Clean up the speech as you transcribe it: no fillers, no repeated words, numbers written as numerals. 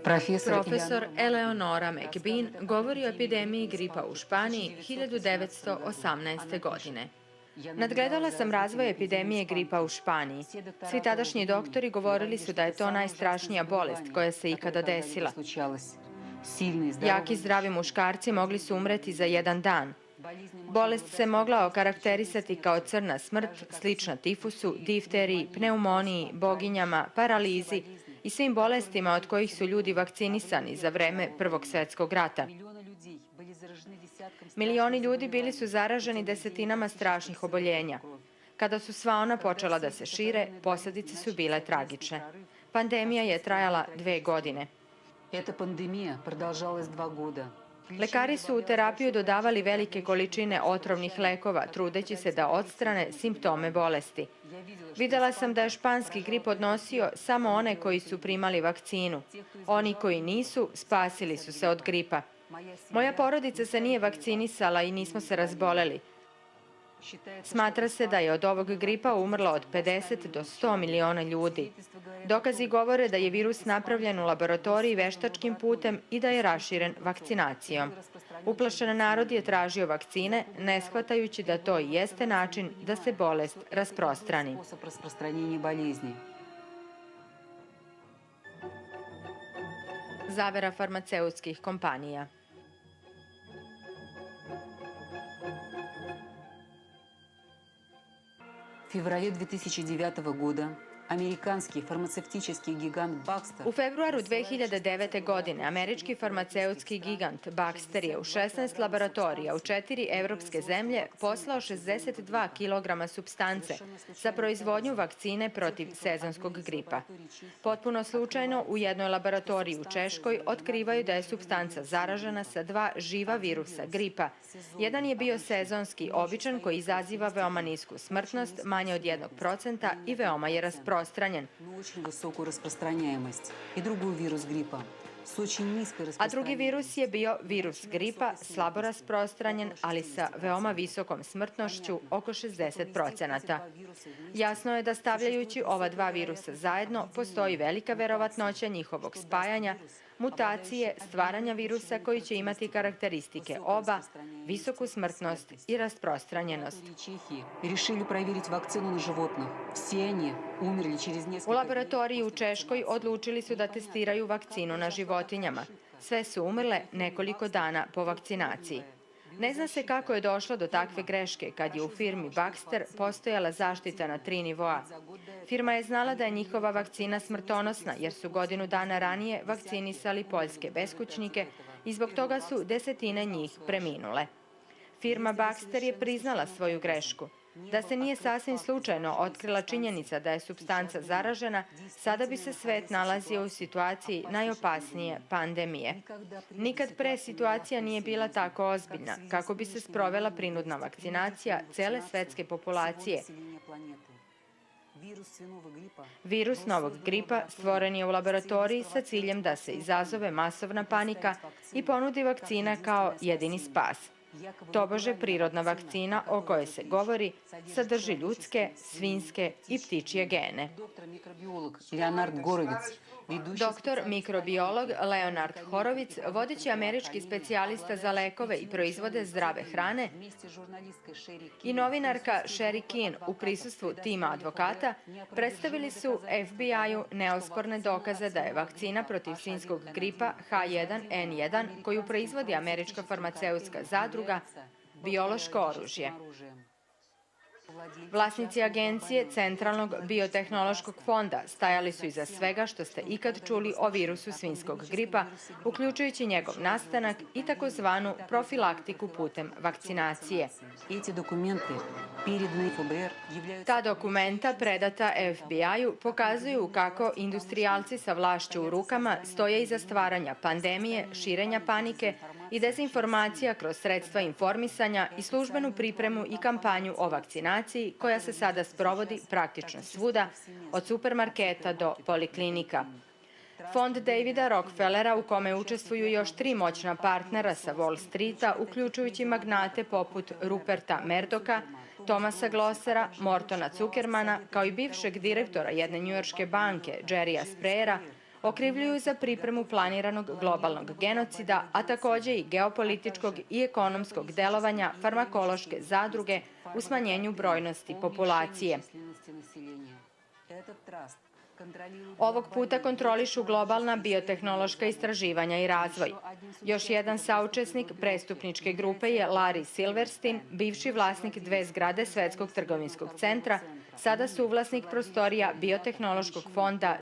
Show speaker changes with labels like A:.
A: Profesor Eleonora McBean govori o epidemiji gripa u Španiji 1918. godine. Nadgledala sam razvoj epidemije gripa u Španiji. Svi tadašnji doktori govorili su da je to najstrašnija bolest koja se ikada desila. Jaki zdravi muškarci mogli su umreti za jedan dan. Bolest se mogla okarakterisati kao crna smrt, slična tifusu, difteriji, pneumoniji, boginjama, paralizi i svim bolestima od kojih su ljudi vakcinisani za vreme Prvog svjetskog rata. Milioni ljudi bili su zaraženi desetinama strašnih oboljenja. Kada su sva ona počela da se šire, posljedice su bile tragične. Pandemija je trajala 2 godine. Lekari su u terapiju dodavali velike količine otrovnih lekova, trudeći se da odstrane simptome bolesti. Videla sam da je španski grip odnosio samo one koji su primali vakcinu. Oni koji nisu, spasili su se od gripa. Moja porodica se nije vakcinisala i nismo se razboleli. Smatra se da je od ovog gripa umrlo od 50 do 100 miliona ljudi. Dokazi govore da je virus napravljen u laboratoriji veštačkim putem i da je raširen vakcinacijom. Uplašen narod je tražio vakcine, ne shvatajući da to i jeste način da se bolest rasprostrani. Zavera farmaceutskih kompanija.
B: В феврале 2009 года amerikanski farmaceutički gigant Baxter.
A: U februaru 2009. godine američki farmaceutski gigant Baxter je u 16 laboratorija u 4 evropske zemlje poslao 62 kg supstance za proizvodnju vakcine protiv sezonskog gripa. Potpuno slučajno u jednoj laboratoriji u Češkoj otkrivaju da je supstanca zaražena sa 2 živa virusa gripa. Jedan je bio sezonski, običan, koji izaziva veoma nisku smrtnost, manje od 1% i veoma je rasprostranjen. A drugi virus je bio virus gripa, slabo rasprostranjen, ali sa veoma visokom smrtnošću, oko 60%. Jasno je da stavljajući ova 2 virusa zajedno, postoji velika verovatnoća njihovog spajanja, mutacije, stvaranja virusa koji će imati karakteristike oba, visoku smrtnost i rasprostranjenost. U laboratoriji u Češkoj odlučili su da testiraju vakcinu na životinjama. Sve su umrle nekoliko dana po vakcinaciji. Ne zna se kako je došlo do takve greške kad je u firmi Baxter postojala zaštita na 3 nivoa. Firma je znala da je njihova vakcina smrtonosna jer su godinu dana ranije vakcinisali poljske beskućnike i zbog toga su desetine njih preminule. Firma Baxter je priznala svoju grešku. Da se nije sasvim slučajno otkrila činjenica da je supstanca zaražena, sada bi se svet nalazio u situaciji najopasnije pandemije. Nikad pre situacija nije bila tako ozbiljna, kako bi se sprovela prinudna vakcinacija cele svetske populacije. Virus novog gripa stvoren je u laboratoriji sa ciljem da se izazove masovna panika i ponudi vakcina kao jedini spas. Tobože prirodna vakcina o kojoj se govori sadrži ljudske, svinjske i ptičje gene. Doktor mikrobiolog Leonard Horovic, vodeći američki specijalista za lekove i proizvode zdrave hrane, i novinarka Sherry Keane u prisustvu tima advokata predstavili su FBI-u neosporne dokaze da je vakcina protiv svinjskog gripa H1N1, koju proizvodi američka farmaceutska zadruga, biološko oružje. Vlasnici agencije Centralnog biotehnološkog fonda stajali su iza svega što ste ikad čuli o virusu svinjskog gripa, uključujući njegov nastanak i takozvanu profilaktiku putem vakcinacije. Ta dokumenta predata FBI-u pokazuju kako industrijalci sa vlašću u rukama stoje iza stvaranja pandemije, širenja panike i dezinformacija kroz sredstva informisanja i službenu pripremu i kampanju o vakcinaciji koja se sada sprovodi praktično svuda, od supermarketa do poliklinika. Fond Davida Rockefellera, u kome učestvuju još 3 moćna partnera sa Wall Streeta, uključujući magnate poput Ruperta Murdocha, Thomasa Glossera, Mortona Zuckermana, kao i bivšeg direktora jedne njujorške banke, Jerrya Sprayera, Okrivljuju za pripremu planiranog globalnog genocida, a takođe i geopolitičkog i ekonomskog delovanja farmakološke zadruge u smanjenju brojnosti populacije. Ovog puta kontrolišu globalna biotehnološka istraživanja i razvoj. Još jedan saučesnik prestupničke grupe je Larry Silverstein, bivši vlasnik 2 zgrade Svetskog trgovinskog centra, sada suvlasnik prostorija Biotehnološkog fonda